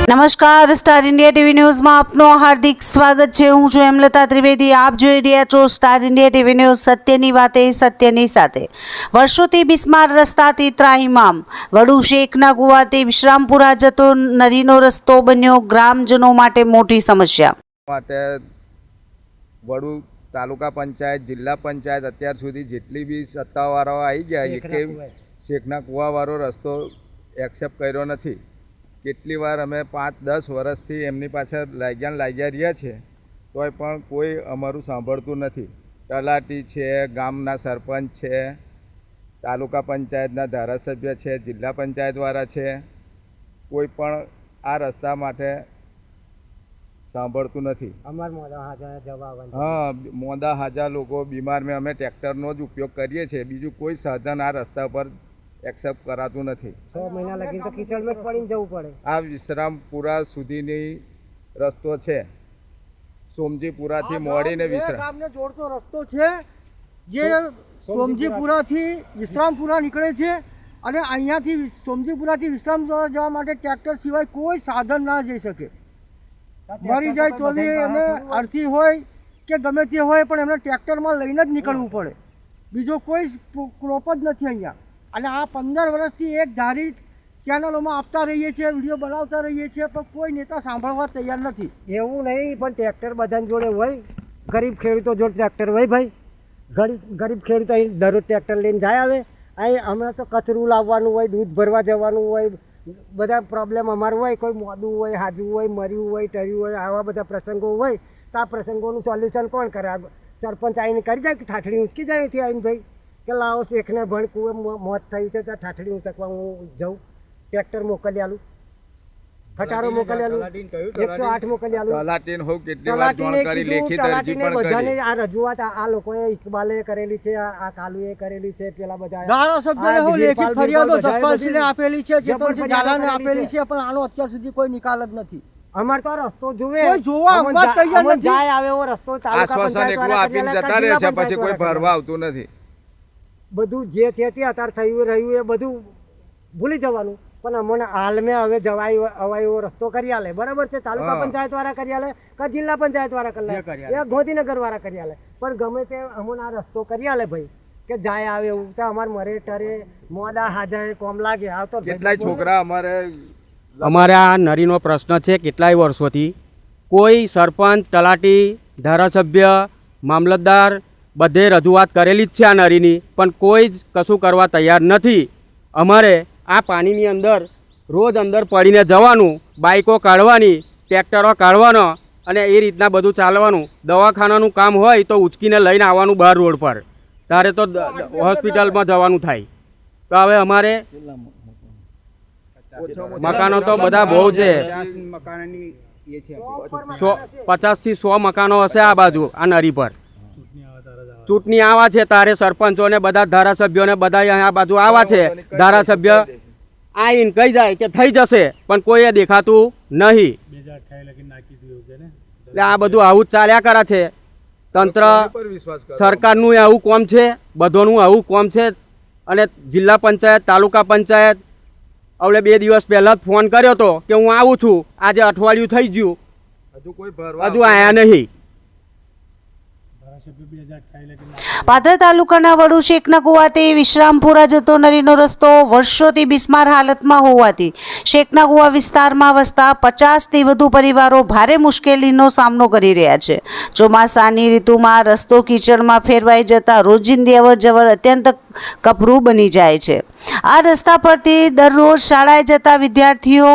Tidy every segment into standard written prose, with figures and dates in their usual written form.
નમસ્કાર, star India TV ન્યૂઝમાં આપનું હાર્દિક સ્વાગત છે। હું છું હેમલતા ત્રિવેદી। આપ જોઈ રહ્યા છો સ્ટાર ઇન્ડિયા ટીવી ન્યૂઝ। સત્યની વાતે સત્યની સાથે। વર્ષોથી બિસ્માર રસ્તાથી ત્રાહિમામ વડુ શેખના કુવાથી વિશ્રામપુરા જતો નદીનો રસ્તો બન્યો ગ્રામજનો માટે મોટી સમસ્યા। માટે વડુ તાલુકા પંચાયત, જિલ્લા પંચાયત અત્યાર સુધી જેટલી બી સત્તાવાળાઓ આવી ગયા એકે શેખના કુવાવાળો રસ્તો એક્સેપ્ટ કર્યો નથી। કેટલી વાર અમે 5-10 વર્ષથી એમની પાછળ લાગ્યા રહ્યા છે, તોય પણ કોઈ અમારું સાંભળતું નથી। તલાટી છે, ગામના સરપંચ છે, તાલુકા પંચાયતના ધારાસભ્ય છે, જિલ્લા પંચાયતવાળા છે, કોઈ પણ આ રસ્તા માટે સાંભળતું નથી। હા, મોદા હાજા લોકો બીમાર મેં અમે ટ્રેક્ટરનો જ ઉપયોગ કરીએ છીએ, બીજું કોઈ સાધન આ રસ્તા પર એક્સેપ્ટ કરાતું નથી। 6 મહિના લગી તો કિચડમાં પડીને જવું પડે। આ વિશ્રામપુરા સુધીની રસ્તો છે, સોમજીપુરાથી મોડીને ગામને જોડતો રસ્તો છે, જે સોમજીપુરાથી વિશ્રામપુરા નીકળે છે અને અહીંયાથી સોમજીપુરાથી વિશ્રામપુરા જવા માટે ટ્રેક્ટર સિવાય કોઈ સાધન ના જઈ શકે। મરી જાય તો બી એમને અડધી હોય કે ગમે તે હોય પણ એમને ટ્રેક્ટરમાં લઈને જ નીકળવું પડે, બીજો કોઈ ક્રોપ જ નથી અહીંયા। અને આ 15 વર્ષથી એક ધારી ચેનલોમાં આપતા રહીએ છીએ, વિડીયો બનાવતા રહીએ છીએ, પણ કોઈ નેતા સાંભળવા તૈયાર નથી। એવું નહીં, પણ ટ્રેક્ટર બધાની જોડે હોય, ગરીબ ખેડૂતો જોડે ટ્રેક્ટર હોય ભાઈ। ગરીબ ખેડૂતો અહીં દરરોજ ટ્રેક્ટર લઈને જાય આવે। અહીં હમણાં તો કચરું લાવવાનું હોય, દૂધ ભરવા જવાનું હોય, બધા પ્રોબ્લેમ અમારું હોય, કોઈ મોદું હોય, હાજવું હોય, મર્યું હોય, ટર્યું હોય, આવા બધા પ્રસંગો હોય તો આ પ્રસંગોનું સોલ્યુશન કોણ કરે? સરપંચ આવીને કરી જાય કે ઠાઠડી ઊંચકી જાય અહીંથી આવીને ભાઈ કે લાવો શેખને ભણ કુએ મોત થયું છે ત્યાં ઠાઠડી ઊંચકવા હું જાઉં, ટ્રેક્ટર મોકલી આલું, ખટારો મોકલી આલું, 108 મોકલી આલું। બધાને આ રજૂઆત આ લોકોએ ઇકબાલે કરેલી છે, આ કાલુએ કરેલી છે, પેલા બધા ધારાસભ્યોને લેખિત ફરિયાદો જસપાલસિંહને આપેલી છે, જેતનસિંહ ઝાલાને આપેલી છે, પણ આનો અત્યાર સુધી કોઈ નિકાલ જ નથી। અમાર તો રસ્તો જોવે, કોઈ જોવા તૈયાર નથી। જાય આવે એવો રસ્તો તાલુકા પંચાયત આપીને જતા રહે છે, પછી કોઈ ભરવા આવતું નથી। બધું જે છે તે અત્યારે થયું રહ્યું એ બધું ભૂલી જવાનું, પણ અમને હાલમાં હવે જવાય અવાય એવો રસ્તો કરી આલે, બરાબર છે? તાલુકા પંચાયત વાળા કરી આલે કે જિલ્લા પંચાયત વાળા કરી આલે, એ ગાંધીનગર વાળા કરી આલે, પણ ગમે તે અમને આ રસ્તો કરી આલે ભાઈ કે જાય આવે એવું તો અમારે મરે ટરે મોડા હાજા કોમ લાગે। આવતો કેટલાય છોકરા અમારે આ નરીનો પ્રશ્ન છે કેટલાય વર્ષોથી, કોઈ સરપંચ, તલાટી, ધારાસભ્ય, મામલતદાર બધે રજૂઆત કરેલી જ છે આ નરીની, પણ કોઈ જ કશું કરવા તૈયાર નથી। અમારે આ પાણીની અંદર રોજ અંદર પડીને જવાનું, બાઇકો કાઢવાની, ટ્રેક્ટરો કાઢવાનો અને એ રીતના બધું ચાલવાનું। દવાખાનાનું કામ હોય તો ઉચકીને લઈને આવવાનું બહાર રોડ પર, ત્યારે તો હોસ્પિટલમાં જવાનું થાય। તો હવે અમારે મકાનો તો બધા બહુ છે, 50 થી 100 મકાનો હશે આ બાજુ આ નરી પર। ચૂંટણી આવા છે તારે સરપંચોને બધા ધારાસભ્યોને બધા આ બાજુ આવા છે, ધારાસભ્ય આવીને કહી જાય કે થઈ જશે, પણ કોઈએ દેખાતું નહીં। એટલે આ બધું આવું જ ચાલ્યા કરે છે। તંત્ર સરકારનું આવું કોમ છે, બધોનું આવું કોમ છે। અને જિલ્લા પંચાયત, તાલુકા પંચાયત હવે 2 દિવસ પહેલાં જ ફોન કર્યો હતો કે હું આવું છું, આજે અઠવાડિયું થઈ ગયું, હજુ આયા નહીં। પાદરા તાલુકાના વડુ શેખના કુવાથી વિશ્રામપુરા જતો નદીનો રસ્તો વર્ષોથી બિસ્માર હાલતમાં હોવાથી શેખના કુવા વિસ્તારમાં વસતા 50થી વધુ પરિવારો ભારે મુશ્કેલીનો સામનો કરી રહ્યા છે। ચોમાસાની ઋતુમાં રસ્તો કીચડમાં ફેરવાઈ જતા રોજિંદી અવરજવર અત્યંત કપરું બની જાય છે। આ રસ્તા પરથી દરરોજ શાળાએ જતા વિદ્યાર્થીઓ,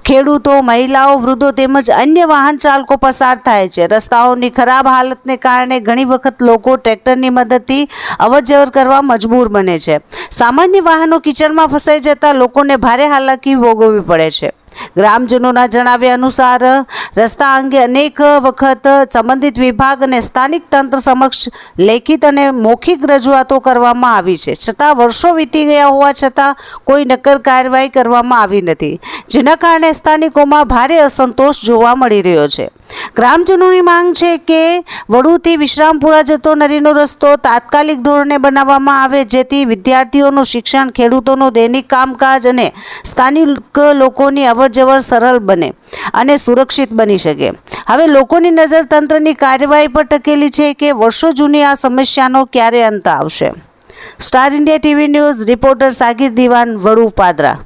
ખેડૂતો, મહિલાઓ, વૃદ્ધો તેમજ અન્ય વાહન ચાલકો પસાર થાય છે। રસ્તાઓની ખરાબ હાલતને કારણે ઘણી વખત લોકો ટ્રેક્ટરની મદદથી અવરજવર કરવા મજબૂર બને છે। સામાન્ય વાહનો કિચડમાં ફસાઈ જતા લોકોને ભારે હાલાકી ભોગવવી પડે છે। ગ્રામજનોના જણાવ્યા અનુસાર રસ્તા અંગે અનેક વખત સંબંધિત વિભાગ અને સ્થાનિક તંત્ર સમક્ષ લેખિત અને મૌખિક રજૂઆતો કરવામાં આવી છે, છતાં વર્ષો વીતી ગયા હોવા છતાં કોઈ નક્કર કાર્યવાહી કરવામાં આવી નથી, જેના કારણે સ્થાનિકોમાં ભારે અસંતોષ જોવા મળી રહ્યો છે। ગ્રામજનોની માંગ છે કે વડુથી વિશ્રામપુરા જતો નદીનો રસ્તો તાત્કાલિક ધોરણે બનાવવામાં આવે, જેથી વિદ્યાર્થીઓનું શિક્ષણ, ખેડૂતોનું દૈનિક કામકાજ અને સ્થાનિક લોકોની અવરજવર સરળ બને અને સુરક્ષિત બની શકે. હવે લોકોની નજર તંત્રની કાર્યવાહી પર ટકેલી છે કે વર્ષો જૂની આ સમસ્યાનો ક્યારે અંત આવશે. Star India TV News reporter Sagir Diwan, Vadu, Padra.